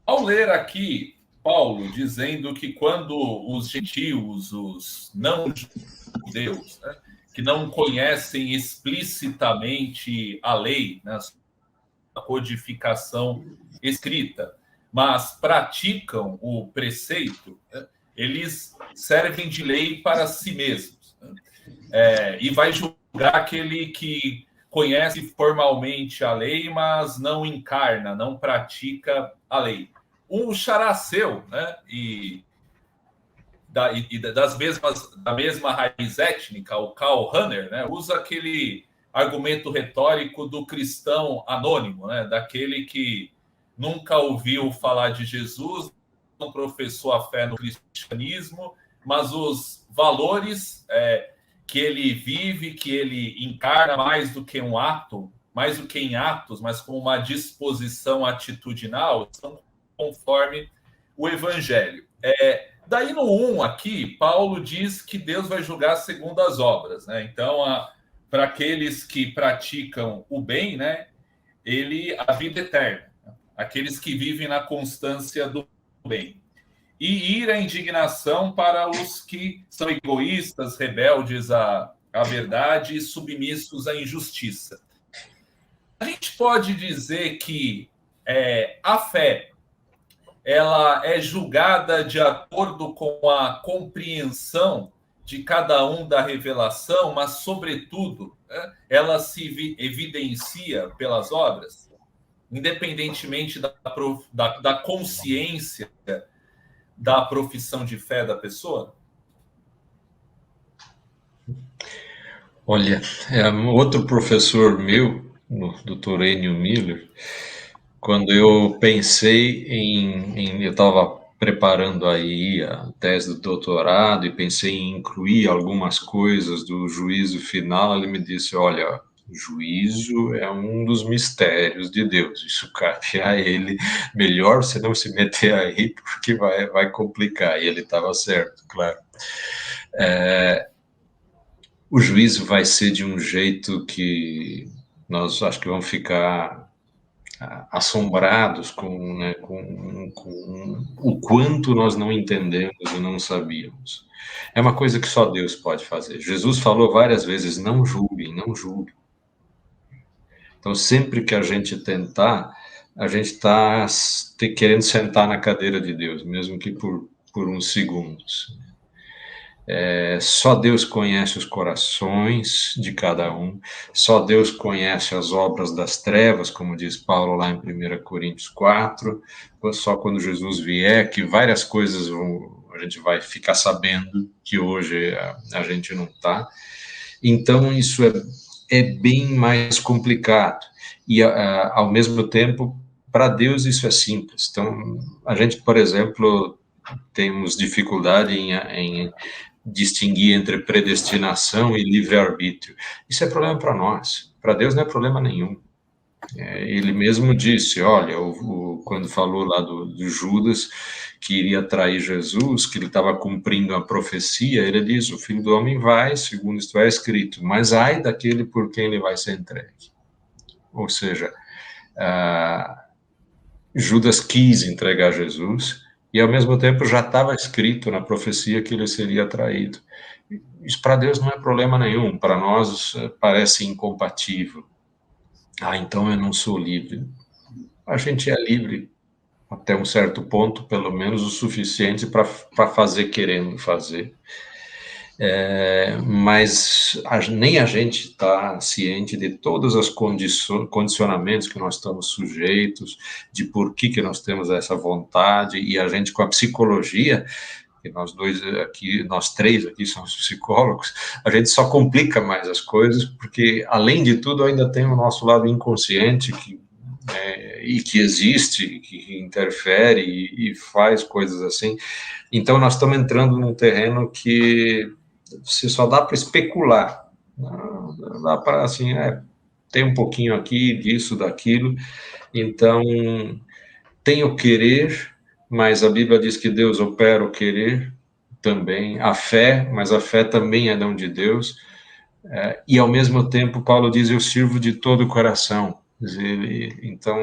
Ao ler aqui Paulo dizendo que quando os gentios, os não-judeus, né, que não conhecem explicitamente a lei, né, a codificação escrita, mas praticam o preceito, né, eles servem de lei para si mesmos. Né? E vai julgar aquele que conhece formalmente a lei, mas não encarna, não pratica a lei. Um characeu, né? Da mesma raiz étnica, o Karl Rahner, né, usa aquele argumento retórico do cristão anônimo, né, daquele que nunca ouviu falar de Jesus, não professou a fé no cristianismo, mas os valores que ele vive, que ele encarna mais do que um ato, mais do que em atos, mas com uma disposição atitudinal, são conforme o evangelho. Daí no 1 aqui, Paulo diz que Deus vai julgar segundo as obras, né? Então, para aqueles que praticam o bem, né, a vida eterna. Aqueles que vivem na constância do bem. E ir à indignação para os que são egoístas, rebeldes à verdade e submissos à injustiça. A gente pode dizer que a fé ela é julgada de acordo com a compreensão de cada um da revelação, mas, sobretudo, né, ela se evidencia pelas obras, independentemente da consciência da profissão de fé da pessoa? Olha, outro professor meu, o Dr. Enio Miller, quando eu pensei eu estava preparando aí a tese do doutorado e pensei em incluir algumas coisas do juízo final, ele me disse, olha, o juízo é um dos mistérios de Deus, isso cabe a ele, melhor você não se meter aí, porque vai complicar, e ele estava certo, claro. O juízo vai ser de um jeito que nós acho que vamos ficar assombrados com o quanto nós não entendemos e não sabíamos. É uma coisa que só Deus pode fazer. Jesus falou várias vezes, não julguem, não julguem. Então, sempre que a gente tentar, a gente está querendo sentar na cadeira de Deus, mesmo que por uns segundos. Só Deus conhece os corações de cada um, só Deus conhece as obras das trevas, como diz Paulo lá em 1 Coríntios 4, só quando Jesus vier que várias coisas a gente vai ficar sabendo que hoje a gente não está. Então isso é bem mais complicado e ao mesmo tempo para Deus isso é simples. Então a gente, por exemplo, temos dificuldade em distinguir entre predestinação e livre-arbítrio. Isso é problema para nós. Para Deus não é problema nenhum. Ele mesmo disse, olha, quando falou lá do Judas, que iria trair Jesus, que ele estava cumprindo a profecia, ele diz, o Filho do Homem vai, segundo isto é escrito, mas ai daquele por quem ele vai ser entregue. Ou seja, Judas quis entregar Jesus, e ao mesmo tempo já estava escrito na profecia que ele seria traído. Isso para Deus não é problema nenhum, para nós parece incompatível. Então eu não sou livre. A gente é livre até um certo ponto, pelo menos o suficiente para fazer querendo fazer. Mas nem a gente está ciente de todos os condicionamentos que nós estamos sujeitos, de por que nós temos essa vontade, e a gente com a psicologia, que nós três aqui somos psicólogos, a gente só complica mais as coisas, porque além de tudo ainda tem o nosso lado inconsciente e que existe, que interfere e faz coisas assim. Então nós estamos entrando num terreno que você só dá para especular, não dá para, assim, tem um pouquinho aqui disso, daquilo, então tem o querer, mas a Bíblia diz que Deus opera o querer também, a fé, mas a fé também é dom de Deus, e ao mesmo tempo Paulo diz, eu sirvo de todo o coração, Então,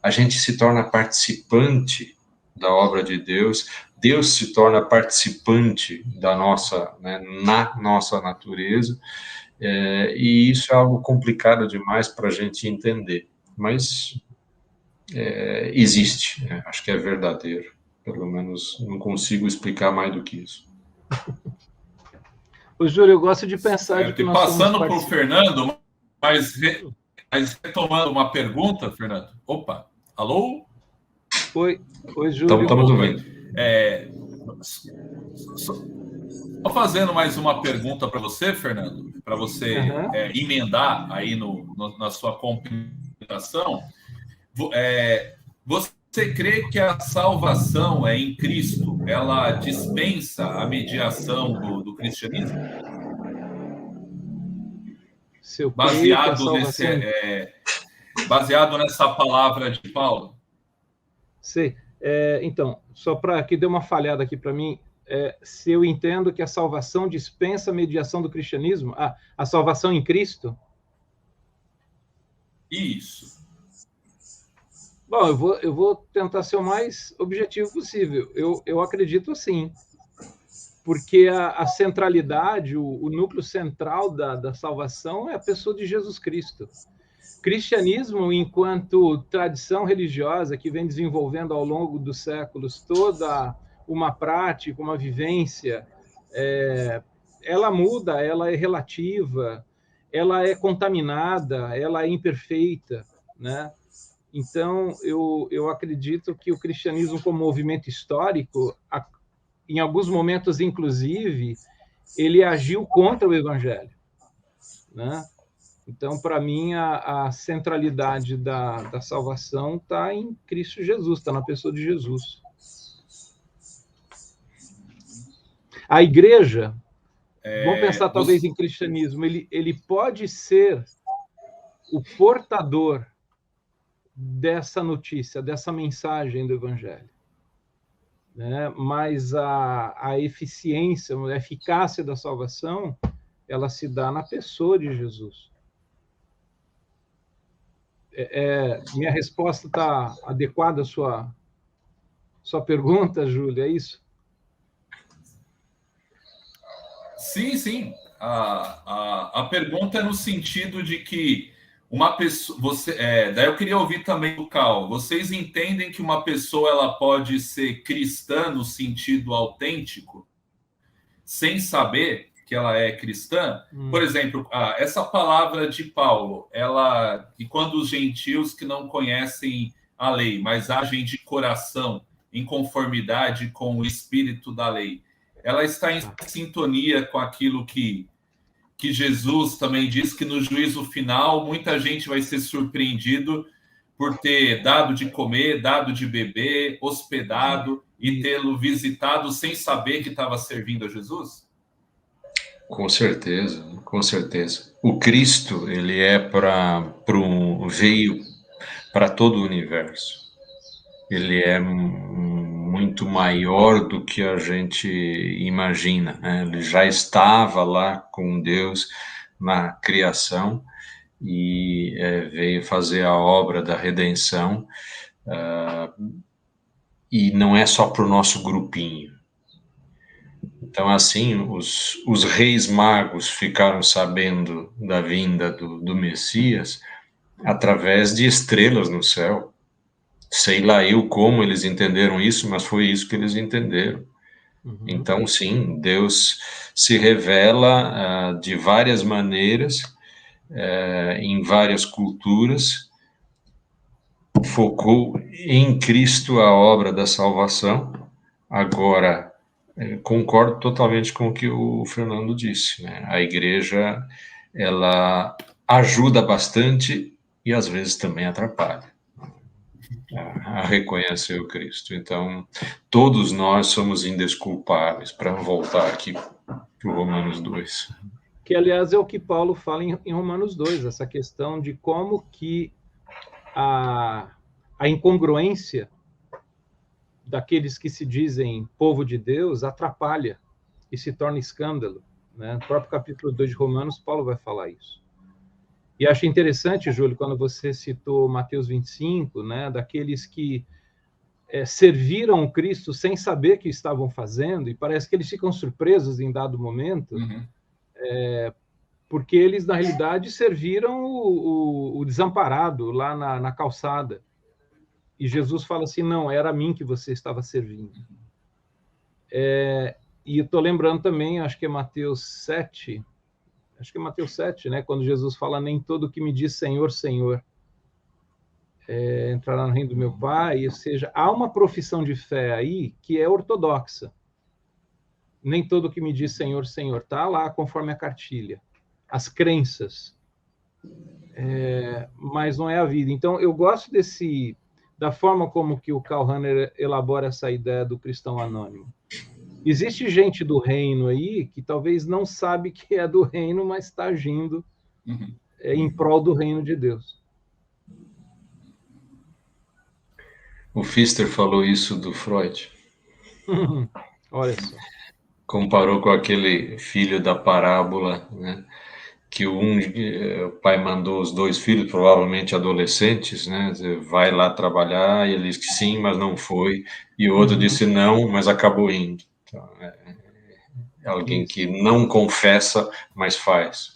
a gente se torna participante da obra de Deus, Deus se torna participante da nossa, né, na nossa natureza, e isso é algo complicado demais para a gente entender, mas existe, né? Acho que é verdadeiro, pelo menos não consigo explicar mais do que isso. Ô, Júlio, eu gosto de pensar de que E nós passando somos para o Fernando, mas retomando uma pergunta, Fernando. Opa, alô? Oi, Júlio. Estamos ouvindo. Só fazendo mais uma pergunta para você, Fernando, para você emendar aí na sua compreensão. Você crê que a salvação é em Cristo? Ela dispensa a mediação do cristianismo? Baseado nessa palavra de Paulo? Sei. Então, só para que dê uma falhada aqui para mim, se eu entendo que a salvação dispensa a mediação do cristianismo, a salvação em Cristo? Isso. Bom, eu vou tentar ser o mais objetivo possível. Eu acredito assim, porque a centralidade, o núcleo central da salvação é a pessoa de Jesus Cristo. Cristianismo, enquanto tradição religiosa que vem desenvolvendo ao longo dos séculos toda uma prática, uma vivência, ela muda, ela é relativa, ela é contaminada, ela é imperfeita, né? Então, eu acredito que o cristianismo, como movimento histórico, em alguns momentos, inclusive, ele agiu contra o evangelho, né? Então, para mim, a centralidade da salvação está em Cristo Jesus, está na pessoa de Jesus. A igreja, vamos pensar talvez em cristianismo, ele pode ser o portador dessa notícia, dessa mensagem do evangelho, né? Mas a eficiência, a eficácia da salvação, ela se dá na pessoa de Jesus. Minha resposta está adequada à sua pergunta, Júlia, é isso? Sim, sim. A pergunta é no sentido de que uma pessoa... daí eu queria ouvir também do Cal. Vocês entendem que uma pessoa ela pode ser cristã no sentido autêntico, sem saber que ela é cristã? Por exemplo, essa palavra de Paulo, que quando os gentios que não conhecem a lei, mas agem de coração em conformidade com o espírito da lei, ela está em sintonia com aquilo que Jesus também diz, que no juízo final muita gente vai ser surpreendido por ter dado de comer, dado de beber, hospedado e tê-lo visitado sem saber que estava servindo a Jesus? Com certeza, com certeza. O Cristo, ele veio para todo o universo. Ele é muito maior do que a gente imagina, né? Ele já estava lá com Deus na criação e veio fazer a obra da redenção, e não é só para o nosso grupinho. Então, assim, os reis magos ficaram sabendo da vinda do Messias através de estrelas no céu. Sei lá eu como eles entenderam isso, mas foi isso que eles entenderam. Então, sim, Deus se revela de várias maneiras, em várias culturas, focou em Cristo a obra da salvação. Agora, concordo totalmente com o que o Fernando disse, né? A igreja, ela ajuda bastante e às vezes também atrapalha a reconhecer o Cristo. Então, todos nós somos indesculpáveis, para voltar aqui para o Romanos 2. Que, aliás, é o que Paulo fala em Romanos 2, essa questão de como que a incongruência daqueles que se dizem povo de Deus atrapalha e se torna escândalo, né? No próprio capítulo 2 de Romanos, Paulo vai falar isso. E acho interessante, Júlio, quando você citou Mateus 25, né, daqueles que serviram Cristo sem saber o que estavam fazendo, e parece que eles ficam surpresos em dado momento, porque eles, na realidade, serviram o desamparado lá na calçada. E Jesus fala assim, não, era a mim que você estava servindo. E estou lembrando também, acho que é Mateus 7, né, quando Jesus fala, nem todo que me diz Senhor, Senhor, entrará no reino do meu Pai. Ou seja, há uma profissão de fé aí que é ortodoxa. Nem todo que me diz Senhor, Senhor, está lá conforme a cartilha. As crenças. Mas não é a vida. Então, eu gosto da forma como que o Karl Rahner elabora essa ideia do cristão anônimo. Existe gente do reino aí que talvez não sabe que é do reino, mas está agindo em prol do reino de Deus. O Pfister falou isso do Freud. Olha só. Comparou com aquele filho da parábola, né? Que o pai mandou os 2 filhos, provavelmente adolescentes, né? Vai lá trabalhar, e ele disse que sim, mas não foi. E o outro disse não, mas acabou indo. Então, é alguém que não confessa, mas faz.